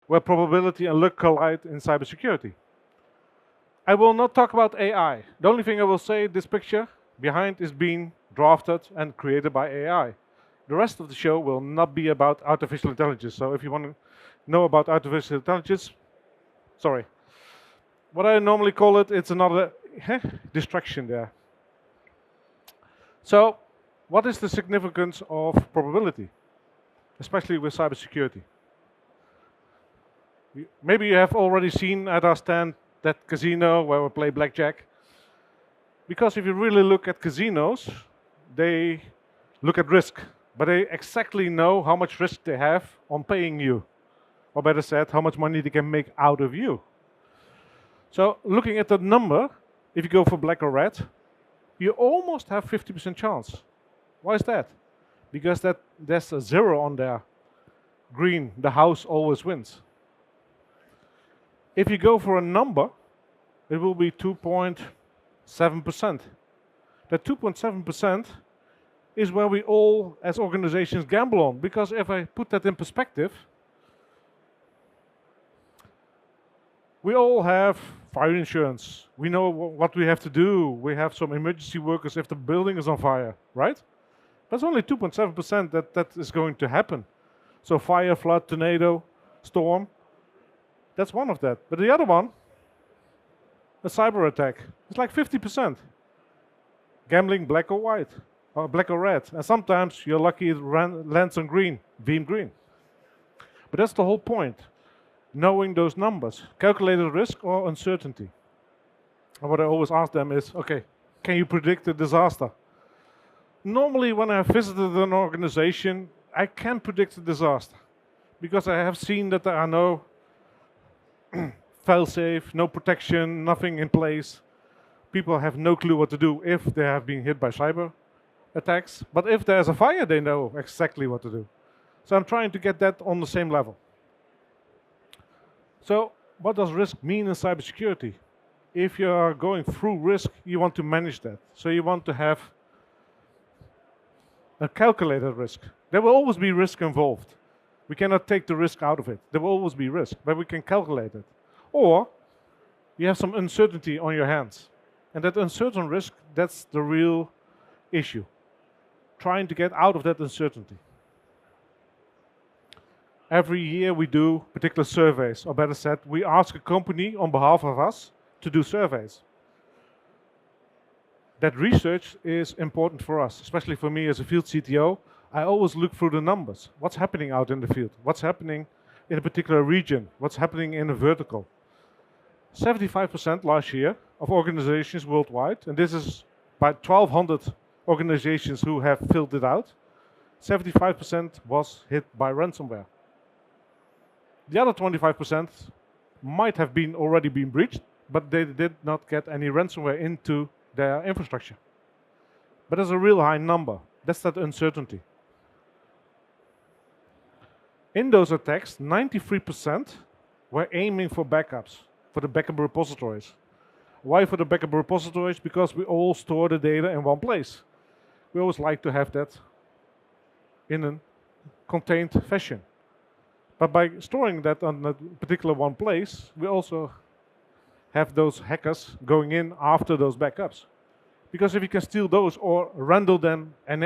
where probability and luck collide in cybersecurity. I will not talk about AI. The only thing I will say, this picture behind is being drafted and created by AI. The rest of the show will not be about artificial intelligence. So if you want to know about artificial intelligence, sorry. What I normally call it, it's another distraction there. So what is the significance of probability, especially with cybersecurity? Maybe you have already seen at our stand that casino where we play blackjack. Because if you really look at casinos, they look at risk, but they exactly know how much risk they have on paying you. Or better said, how much money they can make out of you. So looking at that number, if you go for black or red, you almost have 50% chance. Why is that? Because there's a 0 on there. Green, the house always wins. If you go for a number, it will be 2.7%. That 2.7% is where we all, as organizations, gamble on. Because if I put that in perspective, we all have fire insurance. We know what we have to do. We have some emergency workers if the building is on fire, right? That's only 2.7% that is going to happen. So fire, flood, tornado, storm, that's one of that. But the other one, a cyber attack, it's like 50%. Gambling black or white, or black or red. And sometimes you're lucky it lands on green, beam green. But that's the whole point. Knowing those numbers, calculated risk or uncertainty. And what I always ask them is, okay, can you predict a disaster? Normally when I have visited an organization, I can predict a disaster because I have seen that there are no fail-safe, no protection, nothing in place. People have no clue what to do if they have been hit by cyber attacks. But if there's a fire, they know exactly what to do. So I'm trying to get that on the same level. So what does risk mean in cybersecurity? If you are going through risk, you want to manage that. So you want to have a calculated risk. There will always be risk involved. We cannot take the risk out of it. There will always be risk, but we can calculate it. Or you have some uncertainty on your hands. And that uncertain risk, that's the real issue. Trying to get out of that uncertainty. Every year we do particular surveys, or better said, we ask a company on behalf of us to do surveys. That research is important for us, especially for me as a field CTO. I always look through the numbers. What's happening out in the field? What's happening in a particular region? What's happening in a vertical? 75% last year of organizations worldwide, and this is by 1,200 organizations who have filled it out, 75% was hit by ransomware. The other 25% might have already been breached, but they did not get any ransomware into their infrastructure. But that's a real high number. That's that uncertainty. In those attacks, 93% were aiming for backups, for the backup repositories. Why for the backup repositories? Because we all store the data in one place. We always like to have that in a contained fashion. But by storing that on a particular one place, we also have those hackers going in after those backups. Because if you can steal those or render them and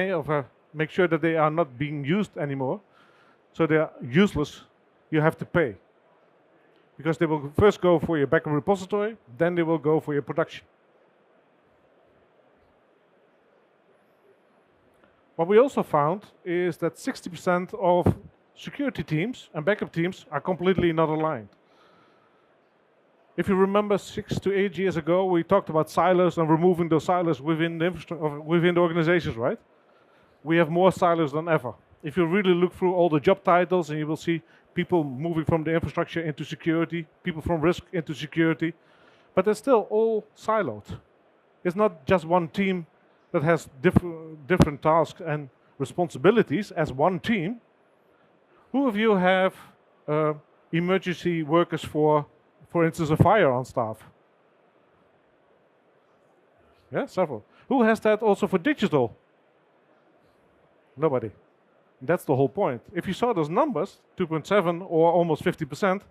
make sure that they are not being used anymore, so they are useless, you have to pay. Because they will first go for your backup repository, then they will go for your production. What we also found is that 60% of security teams and backup teams are completely not aligned. If you remember 6 to 8 years ago, we talked about silos and removing those silos within the organizations, right? We have more silos than ever. If you really look through all the job titles, and you will see people moving from the infrastructure into security, people from risk into security, but they're still all siloed. It's not just one team that has different tasks and responsibilities as one team. Who of you have emergency workers for instance, a fire on staff? Yeah, several. Who has that also for digital? Nobody. That's the whole point. If you saw those numbers, 2.7 or almost 50%,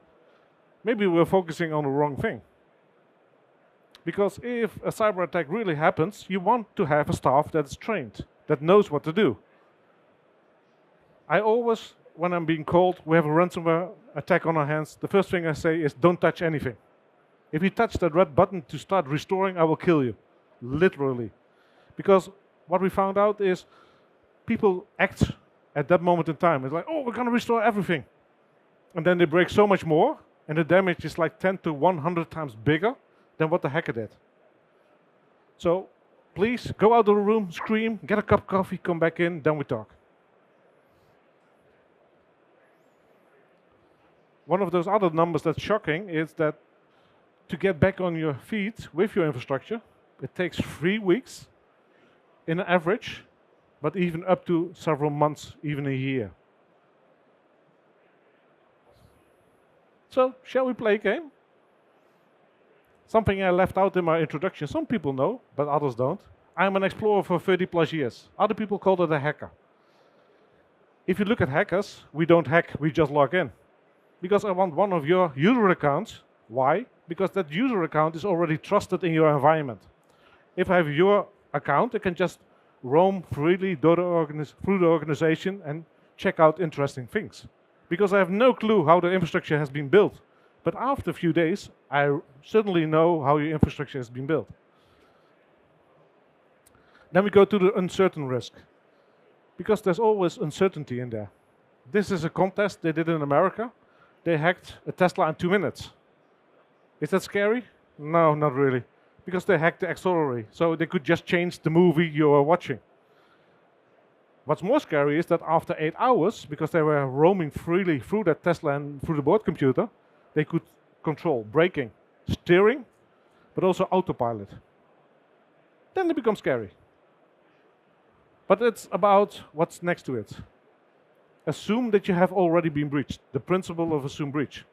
maybe we're focusing on the wrong thing. Because if a cyber attack really happens, you want to have a staff that is trained, that knows what to do. I always, when I'm being called, we have a ransomware attack on our hands, the first thing I say is don't touch anything. If you touch that red button to start restoring, I will kill you, literally. Because what we found out is people act at that moment in time. It's like, oh, we're going to restore everything. And then they break so much more, and the damage is like 10 to 100 times bigger than what the hacker did. So please go out of the room, scream, get a cup of coffee, come back in, then we talk. One of those other numbers that's shocking is that to get back on your feet with your infrastructure, it takes 3 weeks in average, but even up to several months, even a year. So, shall we play a game? Something I left out in my introduction, some people know, but others don't. I'm an explorer for 30 plus years. Other people call it a hacker. If you look at hackers, we don't hack, we just log in. Because I want one of your user accounts. Why? Because that user account is already trusted in your environment. If I have your account, I can just roam freely through the organization and check out interesting things. Because I have no clue how the infrastructure has been built. But after a few days, I certainly know how your infrastructure has been built. Then we go to the uncertain risk. Because there's always uncertainty in there. This is a contest they did in America. They hacked a Tesla in 2 minutes. Is that scary? No, not really. Because they hacked the auxiliary, so they could just change the movie you are watching. What's more scary is that after 8 hours, because they were roaming freely through that Tesla and through the board computer, they could control braking, steering, but also autopilot. Then it becomes scary. But it's about what's next to it. Assume that you have already been breached, the principle of assume breach.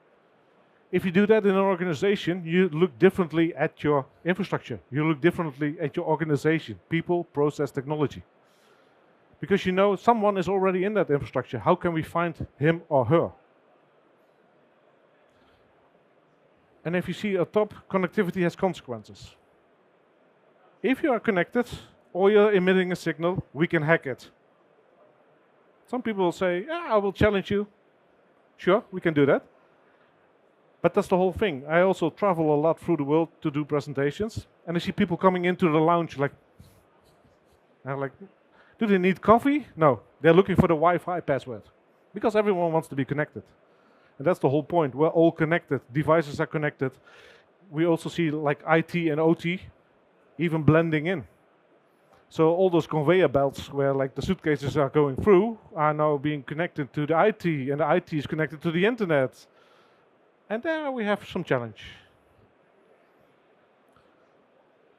If you do that in an organization, you look differently at your infrastructure. You look differently at your organization, people, process, technology. Because you know someone is already in that infrastructure. How can we find him or her? And if you see at top, connectivity has consequences. If you are connected or you're emitting a signal, we can hack it. Some people will say, yeah, I will challenge you. Sure, we can do that. But that's the whole thing. I also travel a lot through the world to do presentations, and I see people coming into the lounge like, do they need coffee? No, they're looking for the Wi-Fi password because everyone wants to be connected. And that's the whole point. We're all connected. Devices are connected. We also see like IT and OT even blending in. So all those conveyor belts where like the suitcases are going through are now being connected to the IT, and the IT is connected to the internet. And there we have some challenge.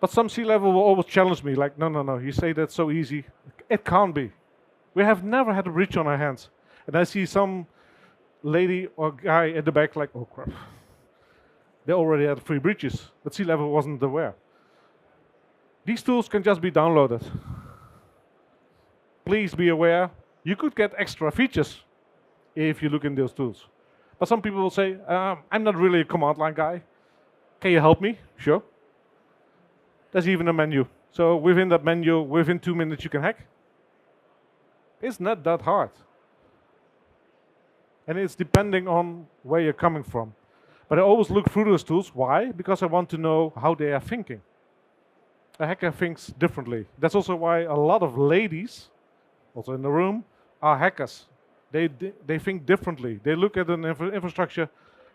But some C-level will always challenge me, like, no, you say that's so easy. It can't be. We have never had a breach on our hands. And I see some lady or guy at the back like, oh crap. They already had 3 breaches, but C-level wasn't aware. These tools can just be downloaded. Please be aware, you could get extra features if you look in those tools. But some people will say, I'm not really a command line guy. Can you help me? Sure. There's even a menu. So within that menu, within 2 minutes you can hack. It's not that hard. And it's depending on where you're coming from. But I always look through those tools. Why? Because I want to know how they are thinking. A hacker thinks differently. That's also why a lot of ladies, also in the room, are hackers. They think differently. They look at an infrastructure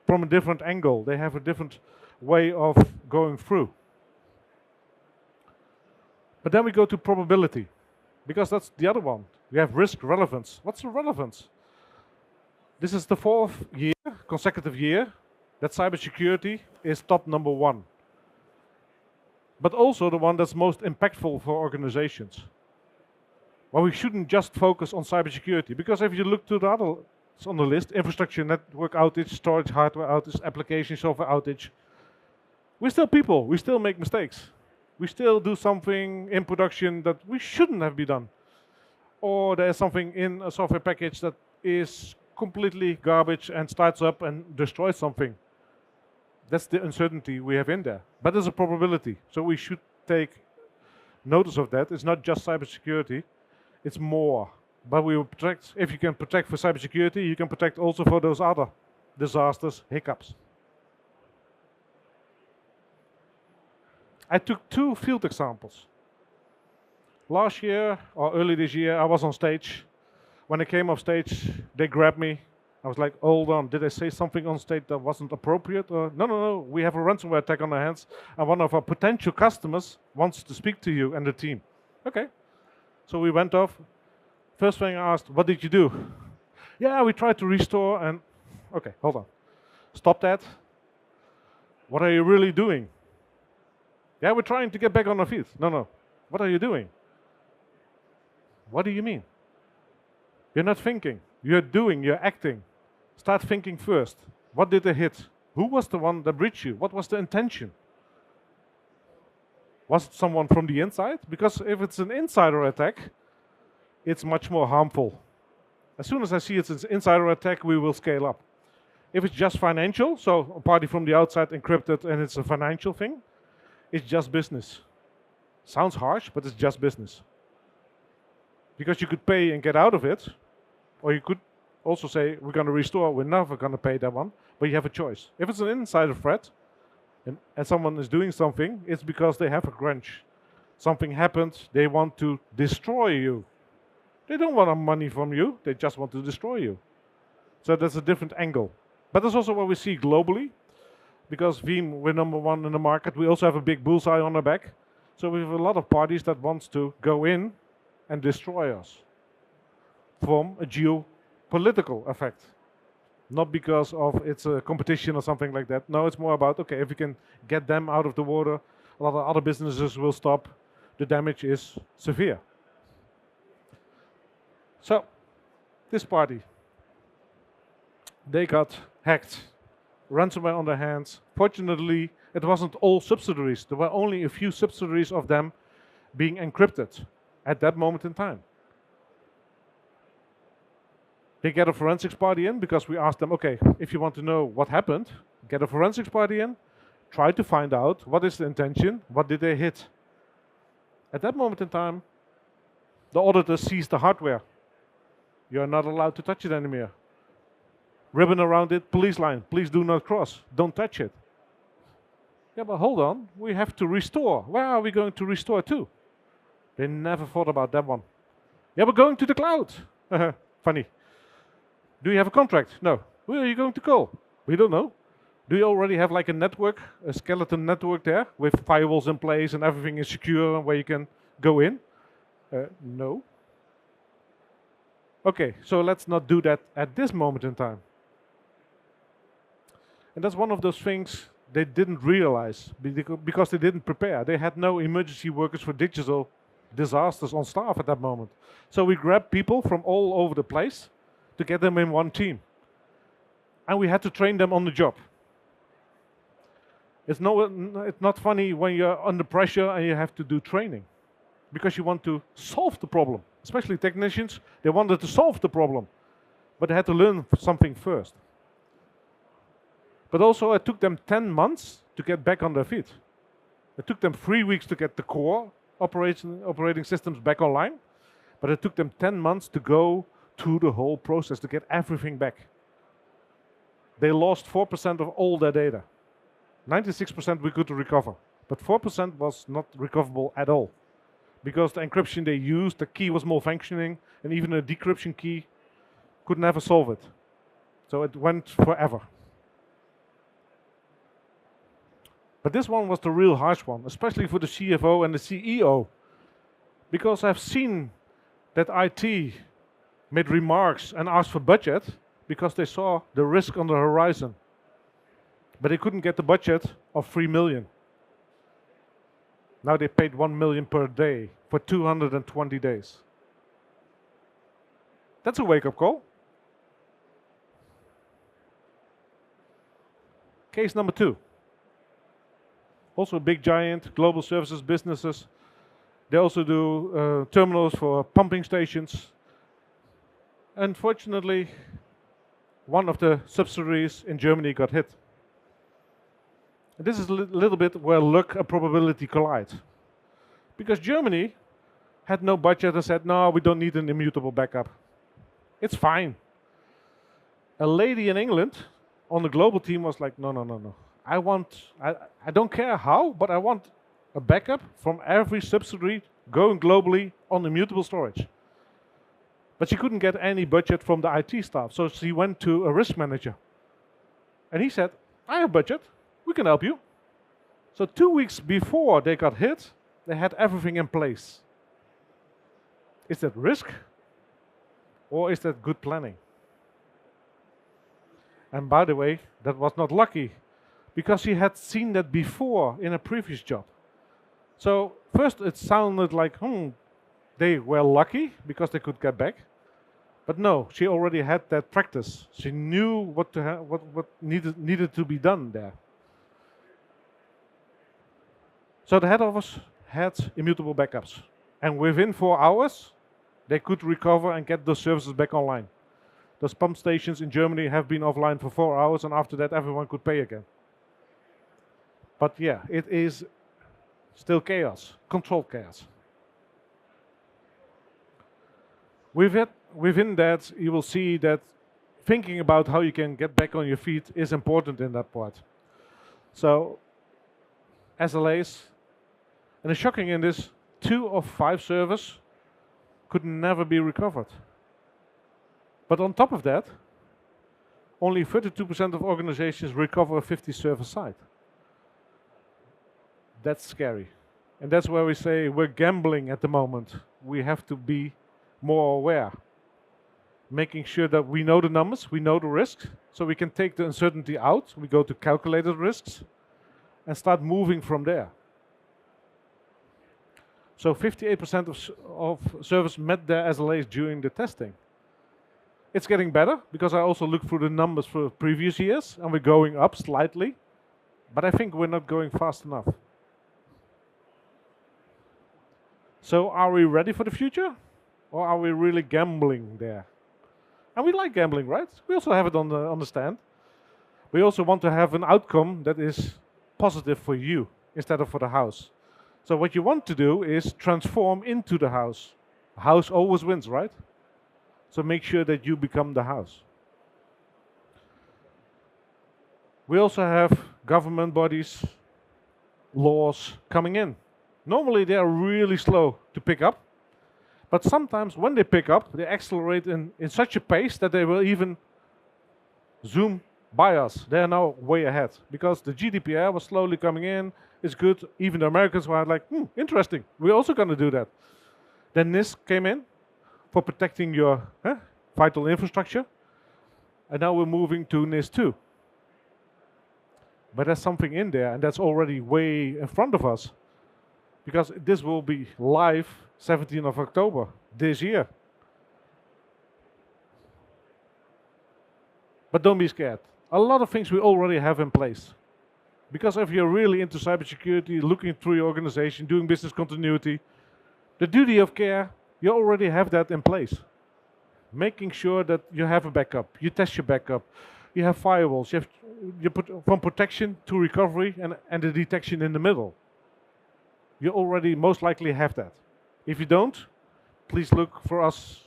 from a different angle. They have a different way of going through. But then we go to probability, because that's the other one. We have risk relevance. What's the relevance? This is the 4th year, consecutive year, that cybersecurity is top #1. But also the one that's most impactful for organizations. Well, we shouldn't just focus on cybersecurity, because if you look to the others on the list, infrastructure, network outage, storage, hardware outage, application, software outage, we're still people, we still make mistakes. We still do something in production that we shouldn't have been done. or there's something in a software package that is completely garbage and starts up and destroys something. That's the uncertainty we have in there. But there's a probability, so we should take notice of that. It's not just cybersecurity, it's more. But we will protect, if you can protect for cybersecurity, you can protect also for those other disasters, hiccups. I took 2 field examples. Last year, or early this year, I was on stage. When I came off stage, they grabbed me. I was like, hold on, did I say something on stage that wasn't appropriate? No, we have a ransomware attack on our hands, and one of our potential customers wants to speak to you and the team. Okay. So we went off. First thing I asked, what did you do? Yeah, we tried to restore and... Okay, hold on. Stop that. What are you really doing? Yeah, we're trying to get back on our feet. No. What are you doing? What do you mean? You're not thinking. You're doing, you're acting. Start thinking first. What did they hit? Who was the one that breached you? What was the intention? Was it someone from the inside? Because if it's an insider attack, it's much more harmful. As soon as I see it's an insider attack, we will scale up. If it's just financial, so a party from the outside encrypted and it's a financial thing, it's just business. Sounds harsh, but it's just business. Because you could pay and get out of it, or you could also say, we're going to restore, we're never going to pay that one, but you have a choice. If it's an insider threat, and someone is doing something, it's because they have a grudge. Something happened, they want to destroy you. They don't want money from you, they just want to destroy you. So that's a different angle. But that's also what we see globally, because Veeam, we're number 1 in the market, we also have a big bullseye on our back. So we have a lot of parties that wants to go in and destroy us from a geopolitical effect. Not because of it's a competition or something like that. No, it's more about, okay, if we can get them out of the water, a lot of other businesses will stop. The damage is severe. So, this party, they got hacked, ransomware on their hands. Fortunately, it wasn't all subsidiaries. There were only a few subsidiaries of them being encrypted at that moment in time. They get a forensics party in because we asked them, okay, if you want to know what happened, get a forensics party in, try to find out what is the intention, what did they hit. At that moment in time, the auditor sees the hardware. You're not allowed to touch it anymore. Ribbon around it, police line, please do not cross, don't touch it. Yeah, but hold on, we have to restore. Where are we going to restore to? They never thought about that one. Yeah, we're going to the cloud. Funny. Do you have a contract? No. Who are you going to call? We don't know. Do you already have like a network, a skeleton network there with firewalls in place and everything is secure where you can go in? No. Okay, so let's not do that at this moment in time. And that's one of those things they didn't realize because they didn't prepare. They had no emergency workers for digital disasters on staff at that moment. So we grabbed people from all over the place to get them in one team. And we had to train them on the job. It's not funny when you're under pressure and you have to do training because you want to solve the problem. Especially technicians, they wanted to solve the problem, but they had to learn something first. But also it took them 10 months to get back on their feet. It took them 3 weeks to get the core operating systems back online, but it took them 10 months to go through the whole process to get everything back. They lost 4% of all their data. 96% we could recover, but 4% was not recoverable at all. Because the encryption they used, the key was malfunctioning, and even a decryption key could never solve it. So it went forever. But this one was the real harsh one, especially for the CFO and the CEO. Because I've seen that IT made remarks and asked for budget because they saw the risk on the horizon. But they couldn't get the budget of 3 million. Now they paid 1 million per day for 220 days. That's a wake-up call. Case number 2. Also a big giant, global services businesses. They also do terminals for pumping stations. Unfortunately, one of the subsidiaries in Germany got hit. And this is a little bit where luck and probability collide. Because Germany had no budget and said, no, we don't need an immutable backup. It's fine. A lady in England on the global team was like, no, no, no, no. I don't care how, but I want a backup from every subsidiary going globally on immutable storage. But she couldn't get any budget from the IT staff, so she went to a risk manager. And he said, I have budget, we can help you. So 2 weeks before they got hit, they had everything in place. Is that risk? Or is that good planning? And by the way, that was not lucky, because she had seen that before in a previous job. So first it sounded like, they were lucky because they could get back. But no, she already had that practice. She knew what needed to be done there. So the head office had immutable backups. And within 4 hours, they could recover and get those services back online. Those pump stations in Germany have been offline for 4 hours, and after that everyone could pay again. But yeah, it is still chaos, controlled chaos. Within that, you will see that thinking about how you can get back on your feet is important in that part. So, SLAs, and the shocking in this, 2 of 5 servers could never be recovered. But on top of that, only 32% of organizations recover a 50 server site. That's scary. And that's where we say we're gambling at the moment. We have to be more aware. Making sure that we know the numbers, we know the risks, so we can take the uncertainty out. We go to calculated risks and start moving from there. So 58% of servers met their SLAs during the testing. It's getting better, because I also looked through the numbers for previous years, and we're going up slightly, but I think we're not going fast enough. So are we ready for the future? Or are we really gambling there? And we like gambling, right? We also have it on the stand. We also want to have an outcome that is positive for you instead of for the house. So what you want to do is transform into the house. The house always wins, right? So make sure that you become the house. We also have government bodies, laws coming in. Normally they are really slow to pick up, but sometimes when they pick up, they accelerate in such a pace that they will even zoom by us. They are now way ahead, because the GDPR was slowly coming in. It's good. Even the Americans were like, interesting, we're also going to do that. Then NIST came in for protecting your vital infrastructure, and now we're moving to NIST 2. But there's something in there, and that's already way in front of us, because this will be live 17th of October this year. But don't be scared. A lot of things we already have in place. Because if you're really into cybersecurity, looking through your organization, doing business continuity, the duty of care, you already have that in place. Making sure that you have a backup, you test your backup, you have firewalls, you put from protection to recovery and the detection in the middle. You already most likely have that. If you don't, please look for us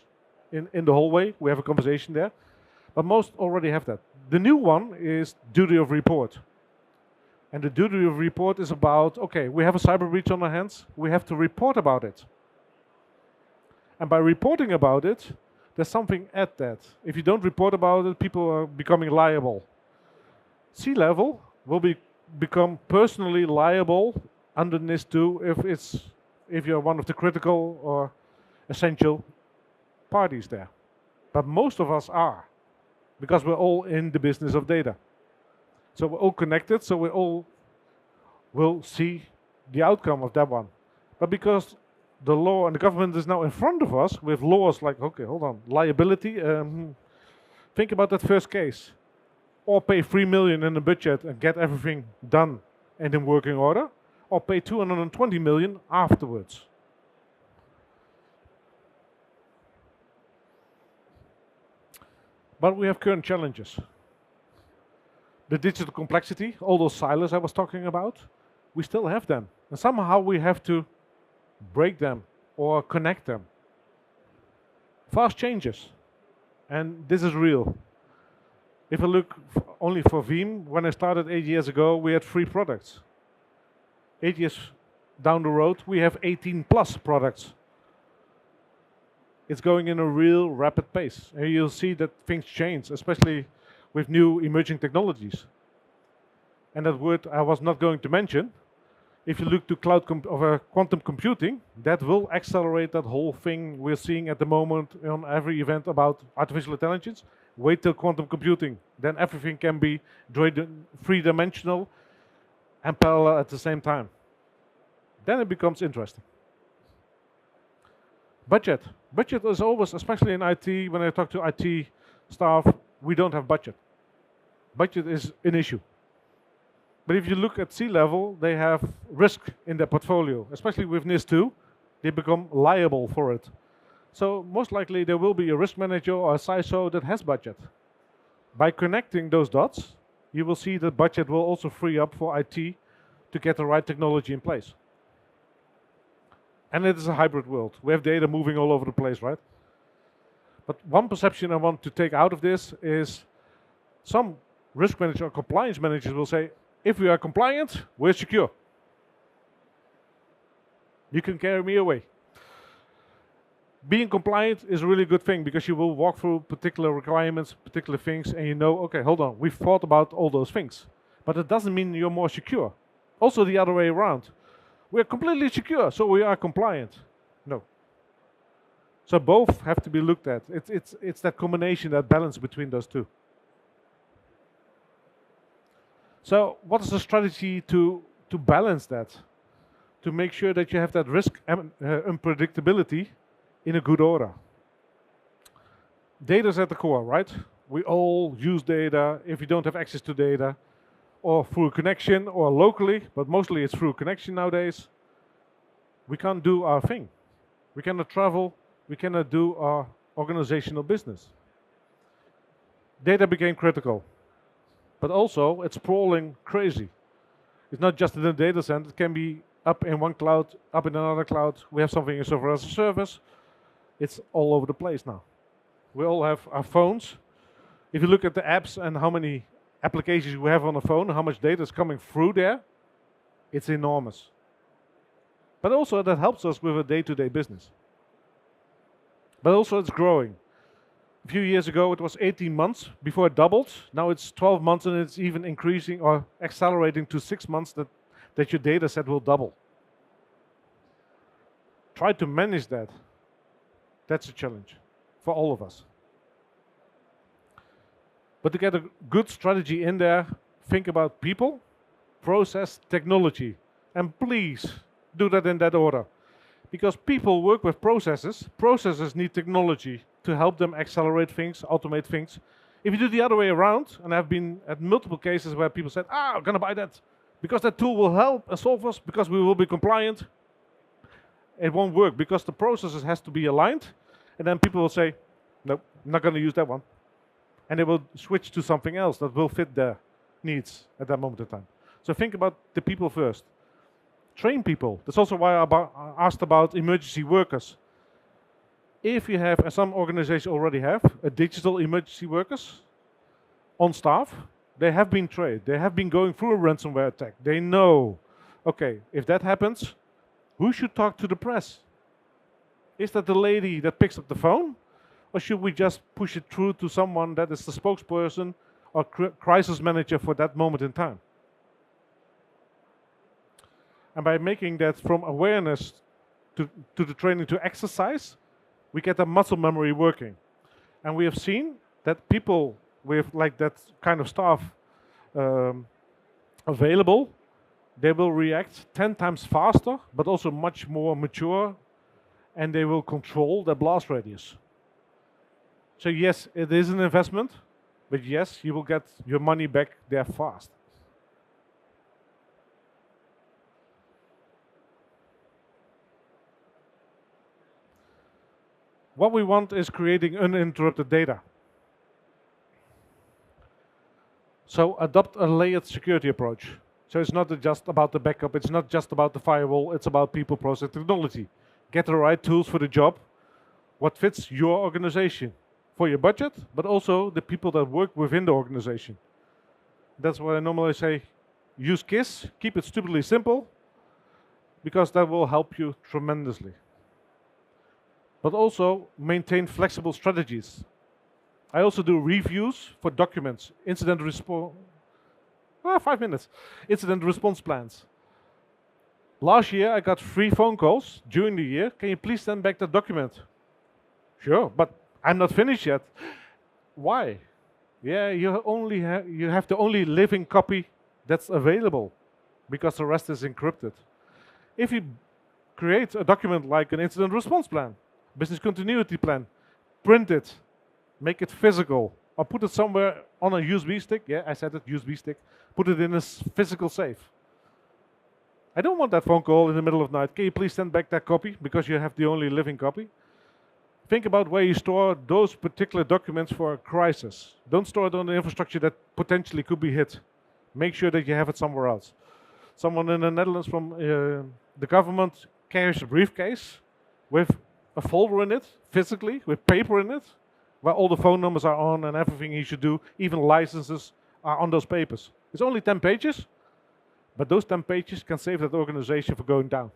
in the hallway. We have a conversation there. But most already have that. The new one is duty of report. And the duty of report is about, okay, we have a cyber breach on our hands. We have to report about it. And by reporting about it, there's something at that. If you don't report about it, people are becoming liable. C-level will become personally liable under NIST 2 if you're one of the critical or essential parties there. But most of us are, because we're all in the business of data. So we're all connected, so we all will see the outcome of that one. But because the law and the government is now in front of us with laws like, okay, hold on, liability, think about that first case. Or pay 3 million in the budget and get everything done and in working order, or pay 220 million afterwards. But we have current challenges. The digital complexity, all those silos I was talking about, we still have them. And somehow we have to break them or connect them. Fast changes. And this is real. If I look only for Veeam, when I started 8 years ago, we had 3 products. 8 years down the road, we have 18 plus products. It's going in a real rapid pace. And you'll see that things change, especially with new emerging technologies. And that word I was not going to mention. If you look to quantum computing, that will accelerate that whole thing we're seeing at the moment on every event about artificial intelligence. Wait till quantum computing, then everything can be 3-dimensional and parallel at the same time. Then it becomes interesting. Budget. Budget is always, especially in IT, when I talk to IT staff, we don't have budget. Budget is an issue. But if you look at C-level, they have risk in their portfolio, especially with NIS2, they become liable for it. So most likely there will be a risk manager or a CISO that has budget. By connecting those dots, you will see that budget will also free up for IT to get the right technology in place. And it is a hybrid world. We have data moving all over the place, right? But one perception I want to take out of this is some risk manager or compliance managers will say, if we are compliant, we're secure. You can carry me away. Being compliant is a really good thing because you will walk through particular requirements, particular things, and you know, okay, hold on, we've thought about all those things. But it doesn't mean you're more secure. Also the other way around. We're completely secure, so we are compliant. No. So both have to be looked at. It's that combination, that balance between those two. So what is the strategy to balance that? To make sure that you have that risk and unpredictability in a good order. Data is at the core, right? We all use data if you don't have access to data, or through a connection, or locally, but mostly it's through a connection nowadays. We can't do our thing. We cannot travel, we cannot do our organizational business. Data became critical. But also, it's sprawling crazy. It's not just in a data center. It can be up in one cloud, up in another cloud. We have something in software as a service. It's all over the place now. We all have our phones. If you look at the apps and how many applications we have on a phone, how much data is coming through there, it's enormous. But also that helps us with a day-to-day business. But also it's growing. A few years ago, it was 18 months before it doubled. Now it's 12 months and it's even increasing or accelerating to 6 months that your data set will double. Try to manage that. That's a challenge for all of us. But to get a good strategy in there, think about people, process, technology. And please do that in that order. Because people work with processes. Processes need technology to help them accelerate things, automate things. If you do the other way around, and I've been at multiple cases where people said, I'm gonna buy that because that tool will help and solve us because we will be compliant. It won't work because the processes has to be aligned. And then people will say, no, I'm not gonna use that one. And they will switch to something else that will fit their needs at that moment in time. So think about the people first. Train people. That's also why I asked about emergency workers. If you have, and some organizations already have, a digital emergency workers on staff, they have been trained. They have been going through a ransomware attack. They know, okay, if that happens, who should talk to the press? Is that the lady that picks up the phone? Or should we just push it through to someone that is the spokesperson or crisis manager for that moment in time? And by making that from awareness to the training to exercise, we get a muscle memory working. And we have seen that people with like that kind of staff available, they will react 10 times faster, but also much more mature, and they will control their blast radius. So yes, it is an investment, but yes, you will get your money back there fast. What we want is creating uninterrupted data. So adopt a layered security approach. So it's not just about the backup, it's not just about the firewall, it's about people, process, technology. Get the right tools for the job, what fits your organization for your budget, but also the people that work within the organization. That's what I normally say, use KISS, keep it stupidly simple, because that will help you tremendously. But also maintain flexible strategies. I also do reviews for documents, incident response, 5 minutes, incident response plans. Last year I got 3 phone calls during the year. Can you please send back the document? Sure, but I'm not finished yet. Why? Yeah, you have the only living copy that's available because the rest is encrypted. If you create a document like an incident response plan, business continuity plan, print it, make it physical, or put it somewhere on a USB stick. Yeah, I said it, USB stick. Put it in a physical safe. I don't want that phone call in the middle of the night. Can you please send back that copy because you have the only living copy? Think about where you store those particular documents for a crisis. Don't store it on the infrastructure that potentially could be hit. Make sure that you have it somewhere else. Someone in the Netherlands from the government carries a briefcase with a folder in it, physically, with paper in it, where all the phone numbers are on and everything he should do, even licenses are on those papers. It's only 10 pages, but those 10 pages can save that organization for going down.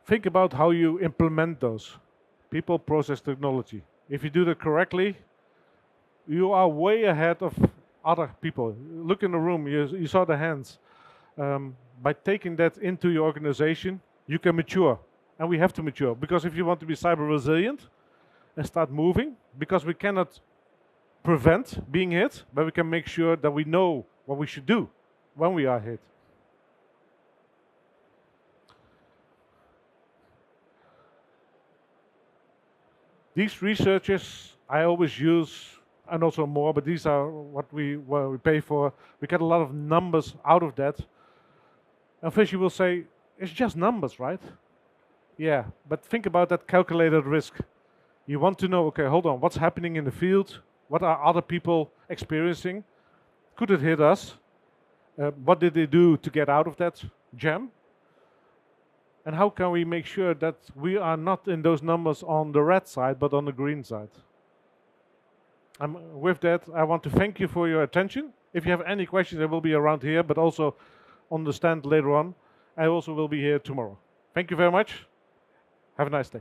Think about how you implement those. People, process, technology. If you do that correctly, you are way ahead of other people. Look in the room, you saw the hands. By taking that into your organization, you can mature. And we have to mature, because if you want to be cyber resilient and start moving, because we cannot prevent being hit, but we can make sure that we know what we should do when we are hit. These researches I always use, and also more, but these are what we pay for. We get a lot of numbers out of that. And first you will say, it's just numbers, right? Yeah, but think about that calculated risk. You want to know, okay, hold on, what's happening in the field? What are other people experiencing? Could it hit us? What did they do to get out of that jam? And how can we make sure that we are not in those numbers on the red side, but on the green side? With that, I want to thank you for your attention. If you have any questions, I will be around here, but also on the stand later on. I also will be here tomorrow. Thank you very much. Have a nice day.